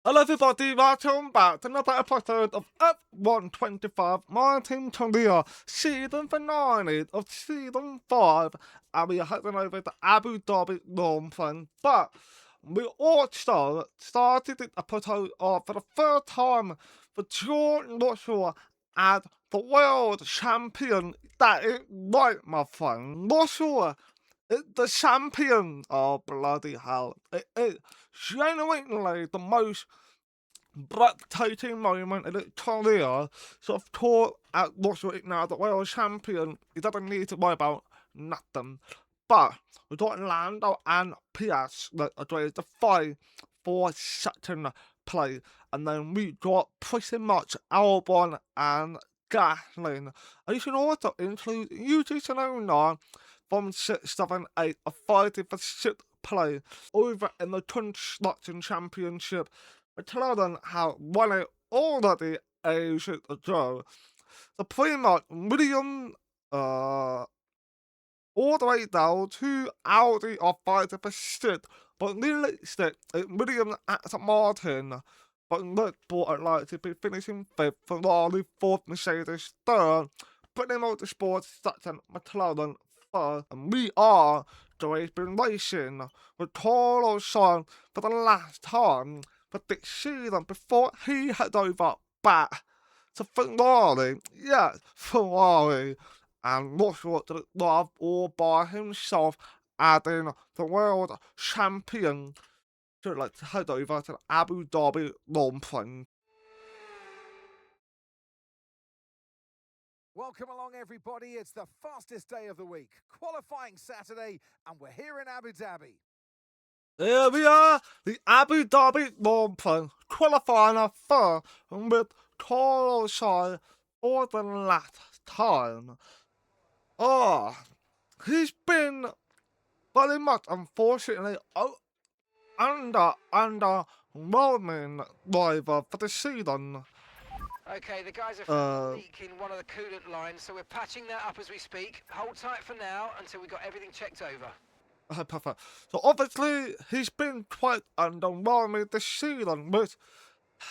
Hello everybody, welcome back to another episode of F125 Martin Tonia, season finale of season 5, and we are heading over to Abu Dhabi Northern. But we also started the episode off for the third time for George Russell as the world champion. That is right, my friend. Russell is the champion. Oh, bloody hell. It is genuinely the most breathtaking moment in his career. So of course, at Russell right now, the world champion, he doesn't need to worry about nothing. But we got Lando and Pias that are trying to fight for second place. And then we got pretty much Albon and Gasly. And you can also include Yuji Tsunoda from 6, 7, 8, are fighting for 6th place over in the Construction Championship. McLaren have won it already ages ago. So pretty much William all the way down to Audi are fighting for shit. But realistic, William Aston Martin. But Red Bull are likely to be finishing 5th, Ferrari 4th, Mercedes 3rd, British Motorsports 2nd, McLaren 3rd, and we are going to be racing with Carlos Sainz for the last time for this season before he heads over back to Ferrari. Yes, Ferrari. And Russell did it love all by himself, adding the world champion to head over to Abu Dhabi Lumping. Welcome along, everybody. It's the fastest day of the week, qualifying Saturday, and we're here in Abu Dhabi. Here we are, the Abu Dhabi Lumping, qualifying our first with Carlos Sainz for the last time. Oh, he's been very much, unfortunately, underwhelming driver for the season. Okay, the guys are finding a leak in one of the coolant lines, so we're patching that up as we speak. Hold tight for now until we've got everything checked over. Perfect. So obviously he's been quite underwhelming this season, which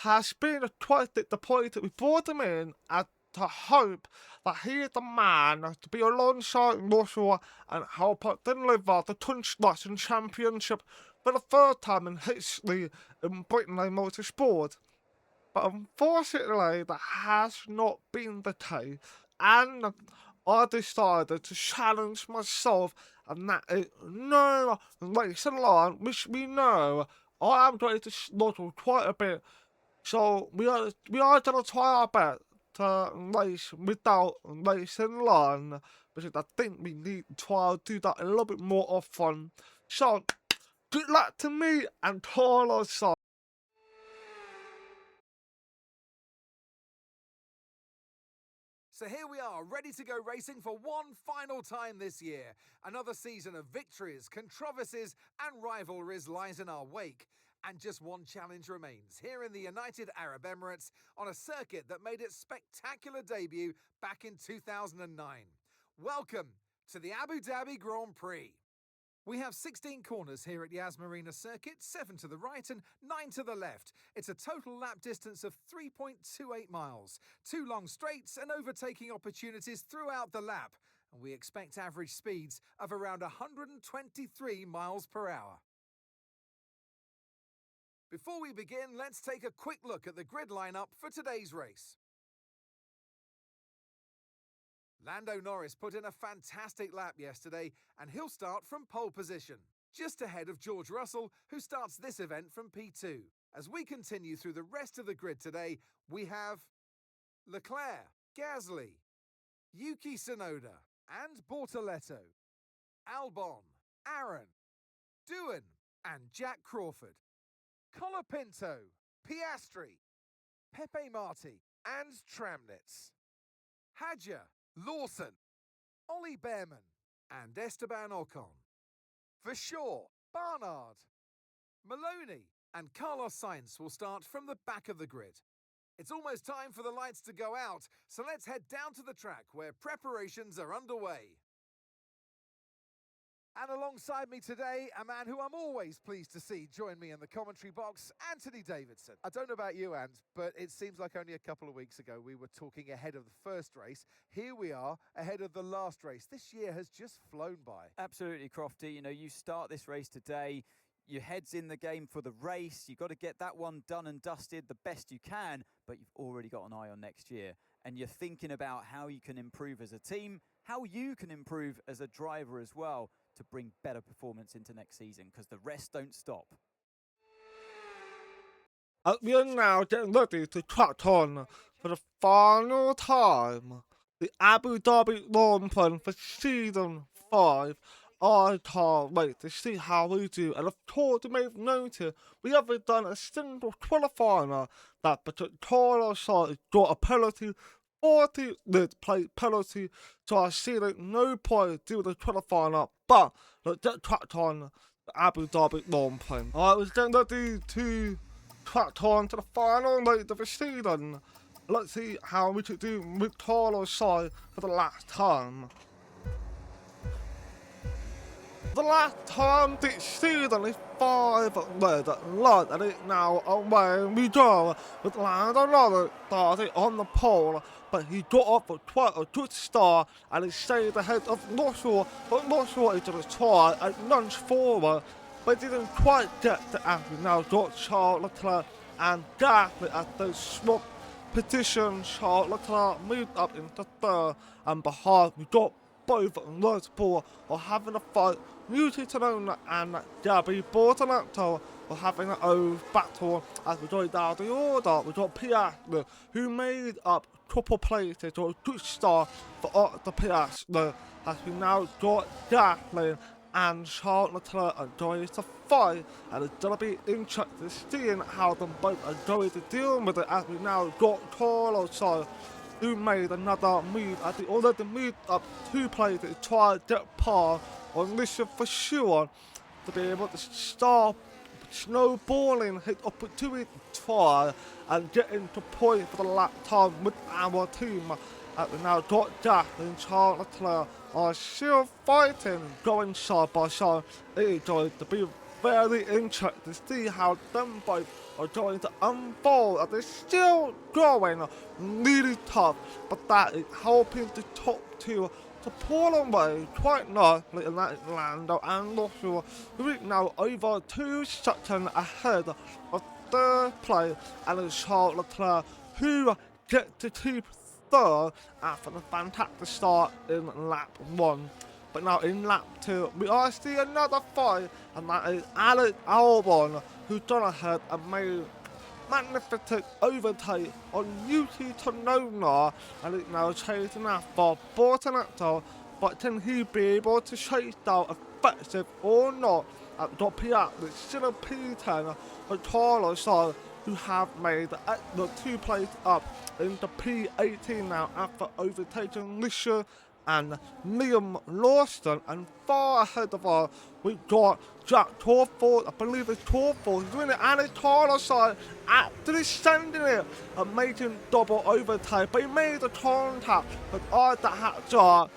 has been quite disappointing. We brought him in at to hope that he is the man to be alongside Russell and help us deliver the Construction Championship for the third time in history in Britain Motorsport. But unfortunately, that has not been the case, and I decided to challenge myself, and that is no racing line, which we know I am going to struggle quite a bit. So we are gonna try our best to race without racing line, because I think we need to try to do that a little bit more often. So good luck to me and Carlos. So here we are, ready to go racing for one final time this year. Another season of victories, controversies, and rivalries lies in our wake. And just one challenge remains, here in the United Arab Emirates, on a circuit that made its spectacular debut back in 2009. Welcome to the Abu Dhabi Grand Prix. We have 16 corners here at Yas Marina Circuit, 7 to the right and 9 to the left. It's a total lap distance of 3.28 miles, 2 long straights and overtaking opportunities throughout the lap, and we expect average speeds of around 123 miles per hour. Before we begin, let's take a quick look at the grid lineup for today's race. Lando Norris put in a fantastic lap yesterday, and he'll start from pole position, just ahead of George Russell, who starts this event from P2. As we continue through the rest of the grid today, we have Leclerc, Gasly, Yuki Tsunoda, and Bortoletto, Albon, Aaron, Doohan, and Jack Crawford, Colapinto, Piastri, Pepe Marti, and Tramnitz, Hadja, Lawson, Ollie Behrman, and Esteban Ocon. For sure, Barnard, Maloney, and Carlos Sainz will start from the back of the grid. It's almost time for the lights to go out, so let's head down to the track where preparations are underway. And alongside me today, a man who I'm always pleased to see join me in the commentary box, Anthony Davidson. I don't know about you, Ant, but it seems like only a couple of weeks ago we were talking ahead of the first race. Here we are, ahead of the last race. This year has just flown by. Absolutely, Crofty. You know, you start this race today, your head's in the game for the race. You've got to get that one done and dusted the best you can, but you've already got an eye on next year. And you're thinking about how you can improve as a team, how you can improve as a driver as well, to bring better performance into next season, because the rest don't stop. We are now getting ready to track on for the final time the Abu Dhabi Grand Prix for Season 5. I can't wait to see how we do, and of course you may have noticed we haven't done a single qualifier that but Carlos Sainz got a penalty, 40-minute play penalty, so I see that no point do the qualifier, but let's get tracked on the Abu Dhabi Grand Prix. Alright, we're getting ready to track on to the final night of the season. Let's see how we could do with Carlos Sainz for the last time. The last time this season is 5 red light, and it now away we go with Lando Norris starting on the pole, but he got off for quite a good start and he stayed ahead of Russell, but Russell is going to try and lunge forward, but didn't quite get to Abu. Now got Charles Leclerc and Gasly at the swap position. Charles Leclerc moved up into third, and behind we got both Red Bull are having a fight. Yuki Tsunoda and Gabby Bortolotto are having an old battle as we go down the order. We got Piastri, who made up couple places or a good start for the Piastri, as we now got Gasly and Charles Leclerc are going to fight, and it's going to be interesting seeing how them both are going to deal with it, as we now got Carlos Sainz, who made another move as he already moved up 2 places to try to get par on mission for sure to be able to stop snowballing, hit up to it, try and get into point for the lap time with our team. As we now got Jack and Charles Leclerc are still fighting, going side by side. It is going to be very interesting to see how them both are going to unfold, and they're still going really tough, but that is helping the top 2 to pull away quite nicely, and that is Lando and Russell, who is now over 2 seconds ahead of third place, and it's Charles Leclerc who gets to keep third after the fantastic start in lap 1. But now in lap 2, we are seeing another fight, and that is Alex Albon, who's gone ahead and made magnificent overtake on Yuki Tsunoda, and is now chasing after Bortolotto. But can he be able to chase down effective or not? At the Piastri, still a P10 for Carlos Sainz, who have made the 2 places up into P18 now after overtaking Lisha and Liam Lawson, and far ahead of us we got Jack Torford, I believe it's Torford, doing it, and it's Carlos Sainz actually sending it and making double overtake, but he made the contact with Arthur Hadjar,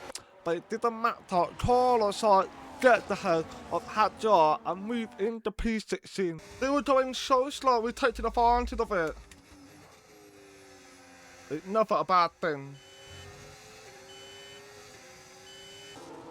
but it didn't matter. Carlos Sainz get the head of Hadjar and move into P16. They were going so slow, we're taking advantage of it. It's never a bad thing.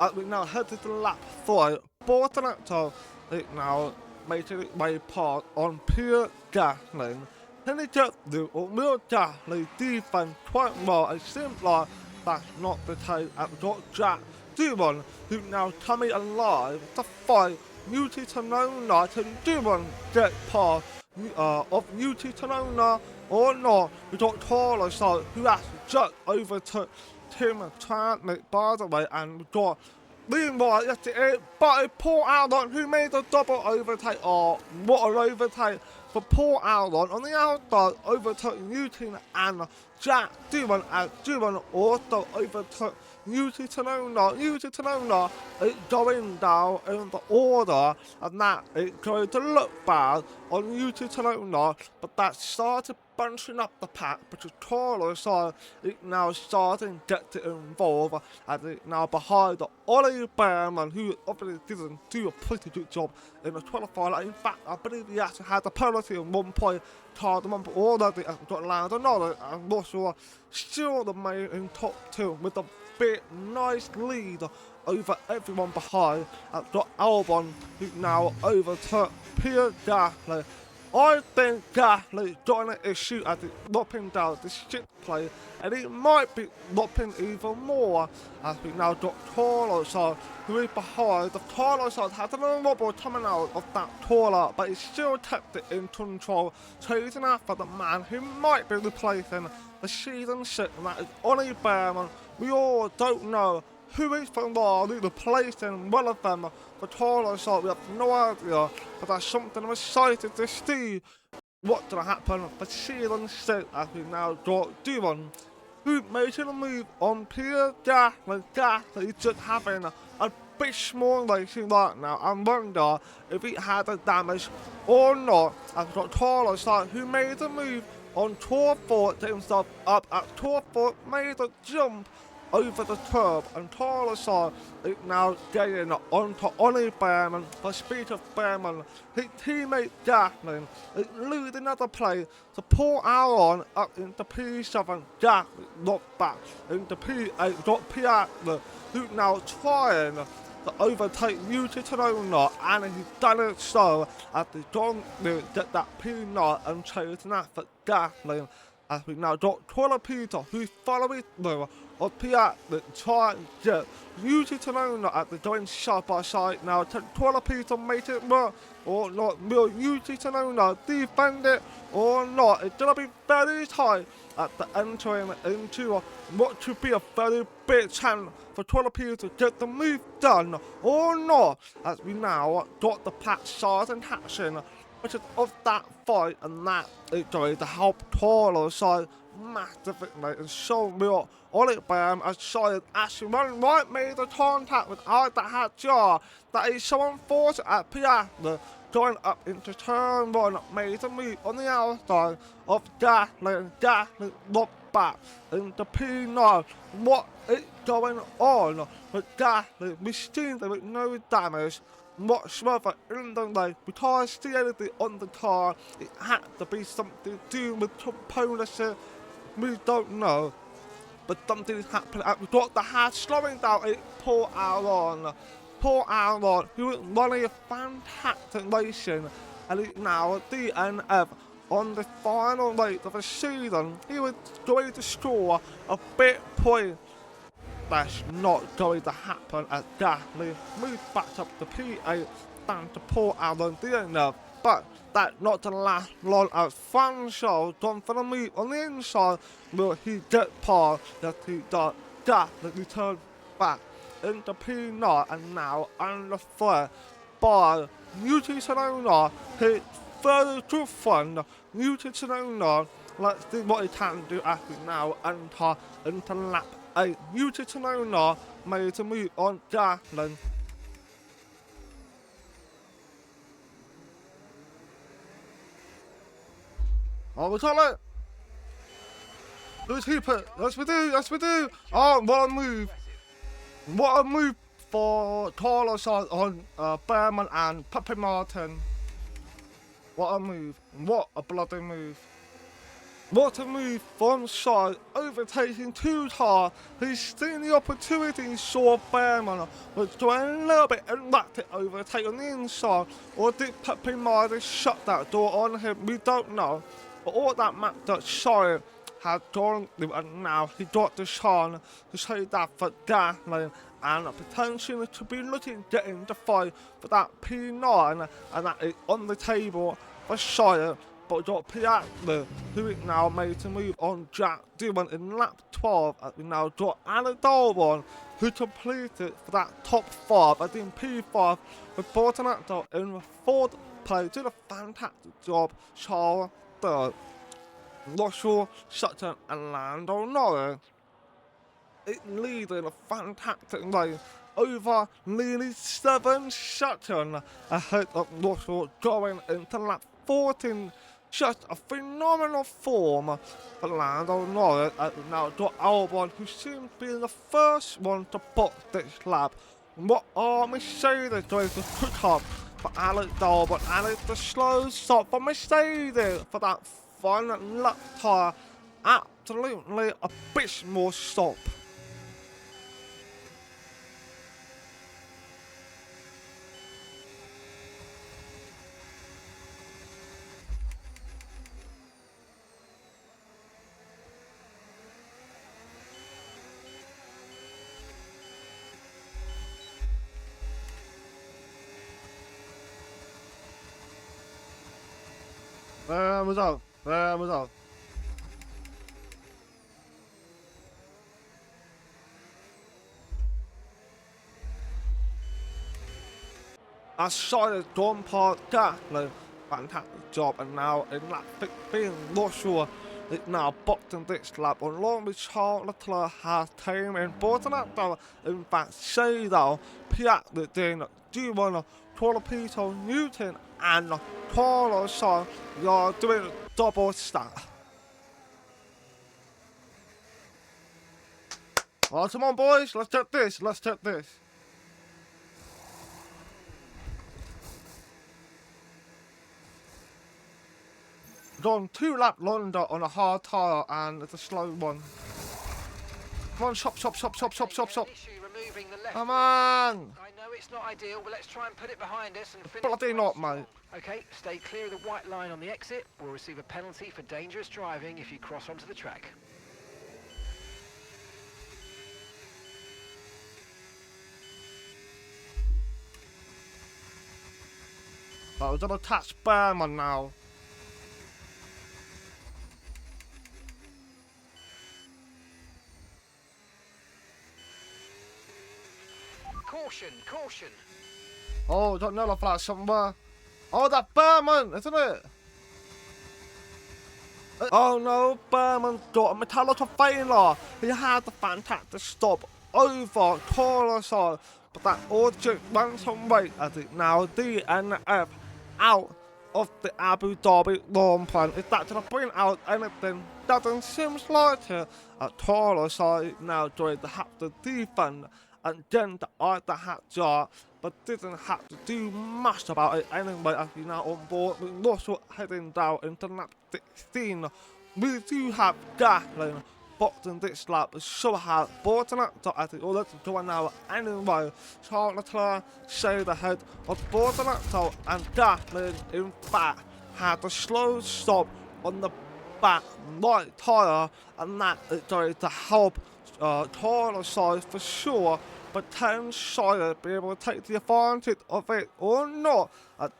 As we now head to lap 4, Bortolotto is now making its way past on Pierre Gasly. Can he get through, or will Gasly defend quite well? It seems like that's not the case. And we've got Jack Dumont, who now coming alive to fight Yuki Tsunoda. Can Dumont get past of Yuki Tsunoda or not? We've got Carlos Sainz, who has just overtook Tim Translate, by the way, and we've got meanwhile, yes it is, but it pulled out on who made a double overtake. Oh, what an overtake for Paul Alon on the outside, overtook Newton and Jack Dillon as Dillon also overtook Newton Tanona. Newton Tanona is going down in the order, and that is going to look bad on Newton Tanona, but that started bunching up the pack, because Carlos Sainz is now starting to get involved, and is now behind the Ollie Behrman, who obviously didn't do a pretty good job in the qualifier. In fact, I believe he actually had a penalty at one point, card them up already and got landed another. I'm not sure. Still the main in top 2 with a bit nice lead over everyone behind. I've got Albon, who now overtook Pierre Gasly. I think Gasly got an issue as it's knocking down the shit play, and it might be knocking even more as we now got Carlos Sainz, who is behind. The Carlos Sainz had a little wobble coming out of that corner, but he still kept it in control, chasing after the man who might be replacing the season 6, and that is Ollie Behrman. We all don't know who is finally replacing one of them for Carlos Sainz. We have no idea, but that's something I'm excited to see what's going to happen for season 6 as we now got Dillon, who made a move on Pierre Gasly. Gasly is just having a bit small racing right now. I wonder if he had a damage or not. I've got Carlos Sainz, who made a move on Tour 4, get himself up at Tour 4, made a jump over the curb, and Carlos Sainz is now getting onto Ollie Behrman. For speed of Behrman, his teammate Gasly is losing another place to Paul Alon up into P7. Gasly not back into P8. Got Piatler, who now trying to overtake Newton Tanona, and he's done it so as he's gone to get that P9 and chasing after Gasly. As we now got Toiler Peter, who's following through on Piatler, trying to get Newton Tanona as they're going side by side now. Toiler Peter make it work or not? Will Newton Tanona defend it or not? It's going to be very tight at the entering into what should be a very big chance for Toiler Peter to get the move done or not. As we now got the patch size and hatching, which is of that fight, and that is going to help Carlos Sainz massively, and so will Ollie Behrman as Sainz actually running right, made the contact with either hat jar. That is so unfortunate at Piatler, going up into turn 1, made a move on the outside of Gasly, and Gasly looked back into P9. What is going on with Gasly? We see there with no damage whatsoever in the race. We can't see anything on the car. It had to be something to do with components. We don't know, but something is happening. We've got the hat slowing down. It's Paul Alon. Paul Alon, who is running a fantastic racing, and is now a DNF on the final race of the season. He was going to score a big point. That's not going to happen as Gasly moves back up to P8 down to Paul Alon DNF. But that's not to last long as Francois gone for the move on the inside. Will he get past? Yes, he does. Gasly returns back into P9 and now under threat by Newton Tanona. His further good friend, Newton Tanona. Let's see what he can do as we now enter into lap 8. Newton Tanona made a move on Gasly. Oh, we got it! Let's keep it! Yes, we do! Yes, we do! Oh, what a move! What a move for Carlos on Behrman and Pepe Martin. What a move! What a bloody move! What a move from Sainz, overtaking 2 cars. He's seen the opportunity, saw Behrman was doing a little bit and wrapped it overtake on the inside. Or did Pepe Martin shut that door on him? We don't know. But all that matters, Sainz had gone through, and now he got the chance to say that for Gasly, and potentially to be looking getting the fight for that P9, and that is on the table for Sainz. But got Piatler, who is now made to move on Jack Dillon in lap 12, as we now got Albon, who completed for that top 5, I think P5, with Bortonato in 4th Prix did a fantastic job. Charles third. Russell, Sutton and Lando Norris. It leading a fantastic race over nearly 7 seconds ahead of Russell going into lap 14. Just a phenomenal form for Lando Norris now to Albon, who seems to be the first one to box this lap. What are Mercedes doing to pick up for Alex Albon? And it's the slow stop for Mercedes for that fun lap tyre. Absolutely abysmal stop. There we go. There we go. I saw the Dawn Park Gasly. Fantastic job. And now in lap 15, Russell is now boxing this lap. Along with Charles Leclerc has taken in Bortonetto. In fact, Shadow, Piat, Dino, G1, Torpedo, Newton, and Carlos Sainz, you're doing double stack. Oh, come on, boys, let's take this, let's take this. Gone 2 lap longer on a hard tyre and it's a slow one. Come on, chop. Come on! I know it's not ideal, but let's try and put it behind us and finish. Bloody not, mate. Okay, stay clear of the white line on the exit. We'll receive a penalty for dangerous driving if you cross onto the track. But we're gonna touch Berman now. Caution. Oh, don't know if that's somewhere. Oh, that Berman, isn't it? Oh no, Berman's got a metallic failure. He had the fantastic stop over Carlos Sainz, but that urgent ransom rate as it now DNF out of the Abu Dhabi lawn plan. Is that going to bring out anything? Doesn't seem like it. Carlos Sainz now going to have to defend and then to either hat jar, but didn't have to do much about it anyway as he's now on board with Russell heading down into lap 16. We do have Gasly boxing this lap, so has Bortonetto as it already going now anyway. Charles Leclerc stayed ahead of Bortonetto and Gasly in fact had a slow stop on the back right tyre, and that is going to help Carlos Sainz for sure, but can Sainz be able to take the advantage of it or not?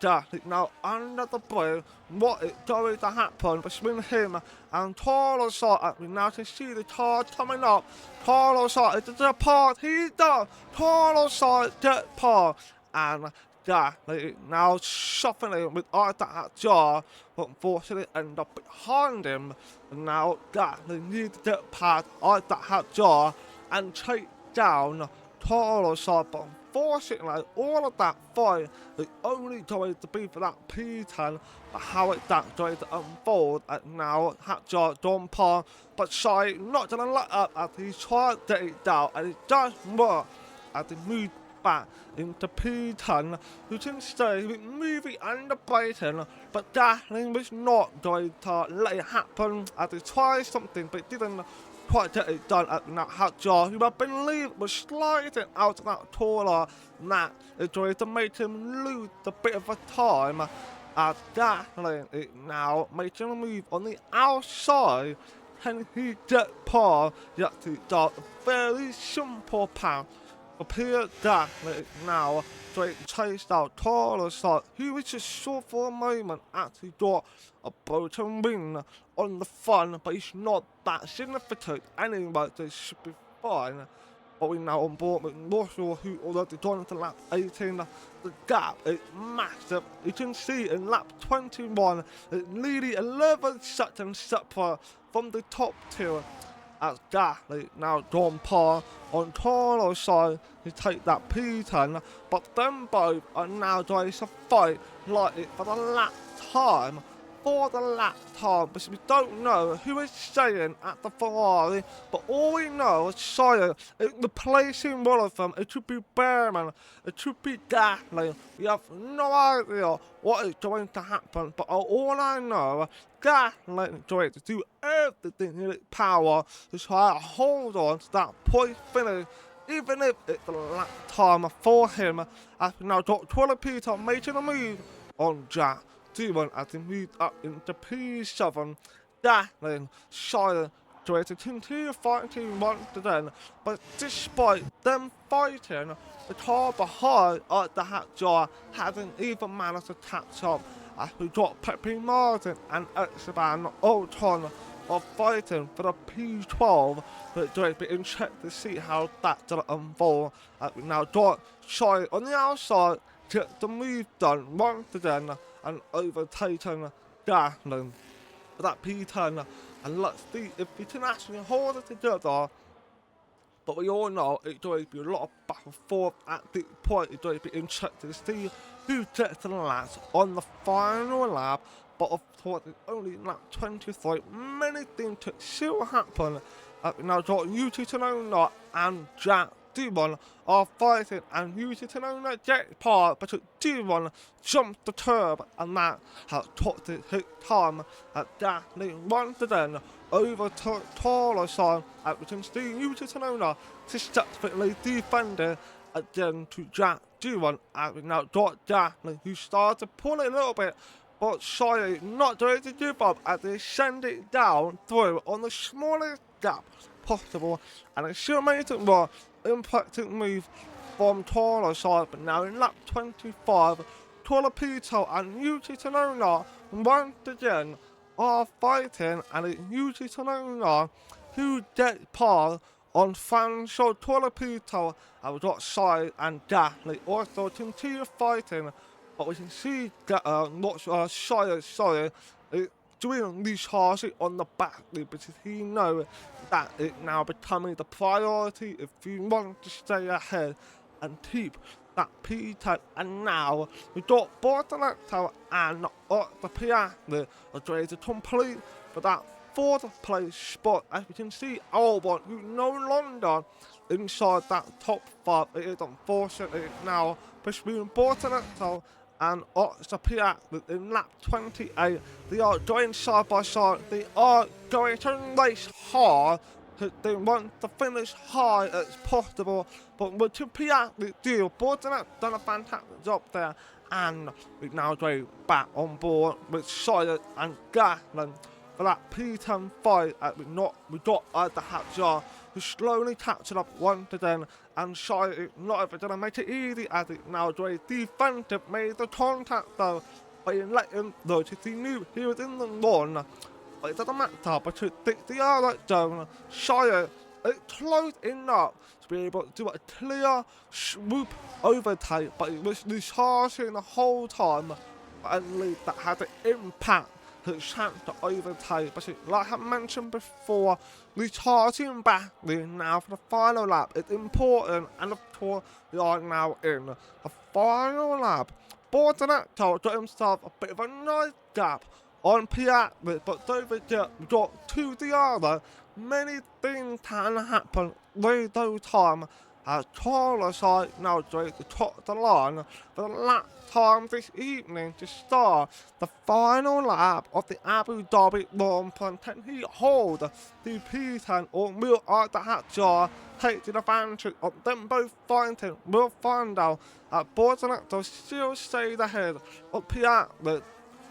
Gasly now under the bridge. What is going to happen between him and Carlos Sainz? We now can see the car coming up. Carlos Sainz is the part. He's done. Carlos Sainz get past, and Gasly now shuffling with that jar, but unfortunately end up behind him. And now Gasly needs to get past that jar and take down Carlos Sainz, but unfortunately all of that fight is only going to be for that P10, but how is that going to unfold? And now Hatjar Don Palm, but Sainz not going to let up as he tries to get it down, and it does work as he moves back into P10, who can stay with moving and debating, but Gasly was not going to let it happen as he tried something but didn't quite get it done at that Hatjar, who I believe was sliding out of that taller, and that is going to make him lose a bit of a time as Gasly is now making a move on the outside. Can he get past? Yes, he does. A very simple path. Appear Gasly now straight chased out Carlos Sainz, who was just short for a moment actually got a broken wing on the front, but it's not that significant anyway, so it should be fine. but we're now on board with Russell, who already joined the lap 18. The gap is massive. You can see in lap 21, it's nearly 11 seconds separate from the top two. As Gasly now drawn par on Carlos Sainz to take that P10, but them both are now trying to fight like it for the lap time. Because we don't know who is staying at the Ferrari, but all we know is Sainz is replacing one of them. It could be Behrman, it could be Gasly. We have no idea what is going to happen, but all I know, Gasly is going to do everything in its power to try to hold on to that point finish, even if it's the lap time for him. As we now got Peter making a move on Jack. Doing as he moved up into P7, Gasly, Sainz, trying to continue fighting once again, but despite them fighting, the car behind at the hatch jar hasn't even managed to catch up, as we got Pepe Martin and Esteban Ocon are fighting for the P12, but it's going to be interesting to see how that's going to unfold. As we now got Sainz on the outside, get the move done once again, and overtaking Gasly for that P10, and let's see if we can actually hold it together. But we all know it's going to be a lot of back and forth at this point. It's going to be interesting to see who gets to the last on the final lap. But of course, it's only lap 23. Many things could still happen. Now got Yuki Tsunoda and Jack D1 are fighting, and Yuki Tsunoda gets par, but D1 jumped the curb, and that has took his time at Gasly once again over to Carlos Sainz. As we can see, Yuki Tsunoda successfully defended again to Jack D1. As we now got Gasly, who started to pull it a little bit, but Sainz not ready to give up as they send it down through on the smallest gap possible, and it still made it more impacting move from Carlos Sainz. But now in lap 25, Peter and Yuki Tsunoda once again are fighting, and it's Yuki Tsunoda who gets par on Franco Peter, and we've got Sainz and Gasly also continue fighting, but we can see Sainz doing these harshly on the back loop, because he knows that it's now becoming the priority if you want to stay ahead and keep that P10. And now we got Bortoletto and the Piastri are ready to complete for that fourth place spot. As we can see, Albon, who no longer inside that top 5, it is unfortunately now between Bortoletto and Piastri in lap 28. They are going side by side. They are going to race hard. They want to finish high as possible. But with Piastri deal, Bortoletto done a fantastic job there. And we now go back on board with Sainz and Gasly for that P10 fight. We got the hatch jar, who slowly catching up once again, and Sainz is not ever going to make it easy as it now very defensive, made the contact though, but he let him though, because he knew he was in the run. But it doesn't matter, because the other zone, Sainz is close enough to be able to do a clear swoop overtake, but it was recharging the whole time, and that had an impact his chance to overtake. But like I mentioned before, recharging back now for the final lap is important, and of course we are now in the final lap. Bortoletto got himself a bit of a nice gap on Piastri, but don't forget we got to the other. Many things can happen with those time, as Carlos Sainz now tries to top the line for the lap time this evening to start the final lap of the Abu Dhabi Grand Prix. Can he hold the P10, or will the hatch jar take advantage of them both fighting? We'll find out. Bortoletto still stays ahead of Piastri.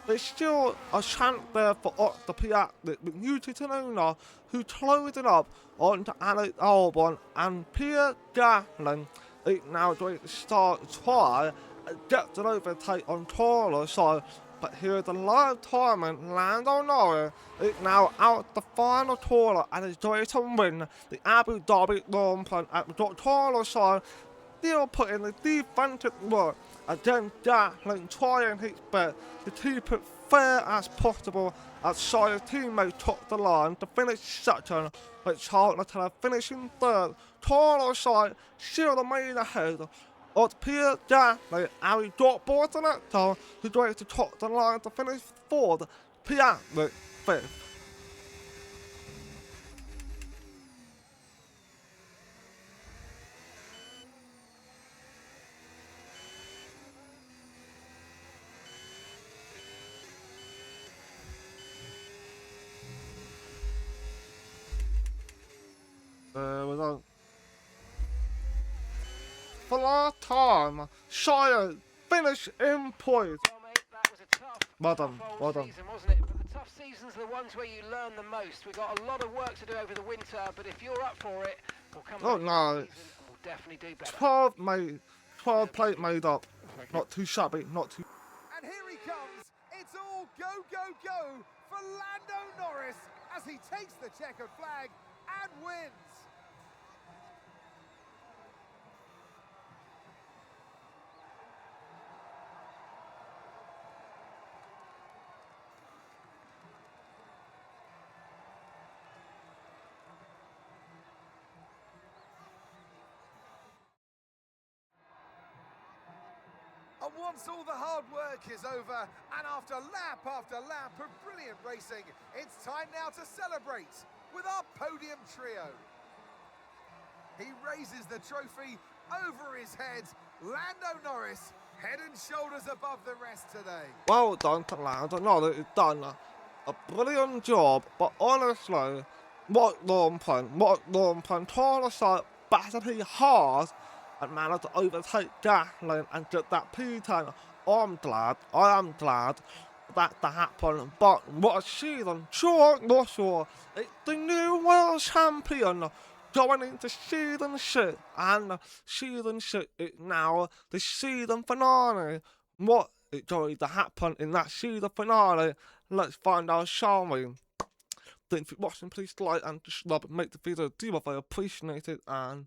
There's still a chance there for the Piastri with Yuki Tsunoda, who closed it up onto Alex Albon, and Pierre Gasly is now going to try and get an overtake on Carlos Sainz. But here the live timing, Lando Norris is now out the final tour and is ready to win the Abu Dhabi Grand Prix at the Carlos Sainz, still putting the defensive work against Jacqueline, trying his best to keep it fair as possible as Sainz's teammates took the line to finish second, with Charles Leclerc finishing third. Carlos Sainz still remain ahead of Pierre Gasly, and he dropped boards in that time to try to top the line to finish fourth, Pierre fifth. There we go. For last time, Sainz finished in points. Well, mate, that was a tough, Well done, tough old well done. season, wasn't it? But the tough seasons are the ones where you learn the most. We've got a lot of work to do over the winter, but if you're up for it, we'll come Oh, back no. next season and we'll definitely do better. 12 plate made up. Not too shabby, not too. And here he comes. It's all go, go, go for Lando Norris as he takes the checkered flag and wins. And once all the hard work is over, and after lap of brilliant racing, it's time now to celebrate with our podium trio. He raises the trophy over his head. Lando Norris, head and shoulders above the rest today. Well done to Lando Norris. He's done a brilliant job, but honestly, what long plan, Carlos Sainz battered he hard and managed to overtake Gasly and get that P10. I am glad that happened, but what a season. George Russell is the new world champion going into season 6, and season 6 is now the season finale. What is going to happen in that season finale? Let's find out, shall we? Thanks for watching. Please like and subscribe and make the video. Do what I appreciate it, and